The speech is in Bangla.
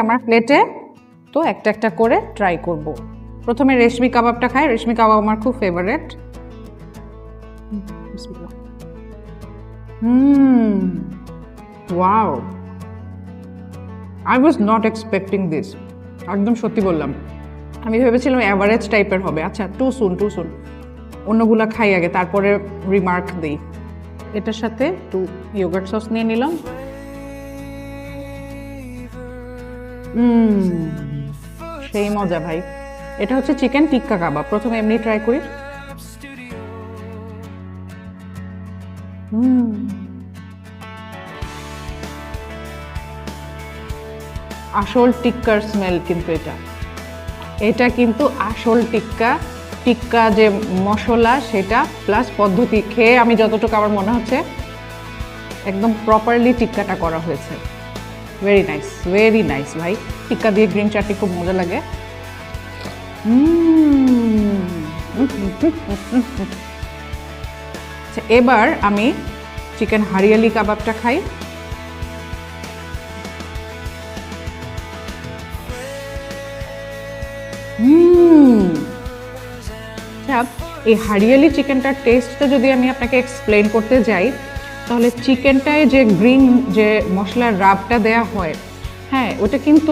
আমার প্লেটে, তো একটা একটা করে ট্রাই করব। প্রথমে রেশমি কাবাবটা খাই, রেশমি কাবাব আমার খুব favourite. Wow, I was not expecting this. একদম সত্যি বললাম, আমি ভেবেছিলাম অ্যাভারেজ টাইপের হবে। আচ্ছা, টু সুন। অন্যগুলা খাই আগে, তারপরে রিমার্ক দিই। এটার সাথে একটু ইয়োগার্ট সস নিয়ে নিলাম। সেই মজা ভাই। এটা হচ্ছে চিকেন টিক্কা কাবাব। প্রথমে এমনি ট্রাই করি। আসল টিক্কার স্মেল কিন্তু এটা কিন্তু আসল টিক্কা যে মশলা সেটা প্লাস পদ্ধতি, খেয়ে আমি যতটুকু আমার মনে হচ্ছে একদম প্রপারলি টিক্কাটা করা হয়েছে। ভেরি নাইস ভাই। টিক্কা দিয়ে গ্রিন চাটনি খুব মজা লাগে। আচ্ছা, এবার আমি চিকেন হারিয়ালি কাবাবটা খাই। এই হারিয়ালি চিকেনটার টেস্টটা যদি আমি আপনাকে এক্সপ্লেন করতে যাই, তাহলে চিকেনটায় যে গ্রিন যে মশলার রাবটা দেয়া হয়, হ্যাঁ, ওটা কিন্তু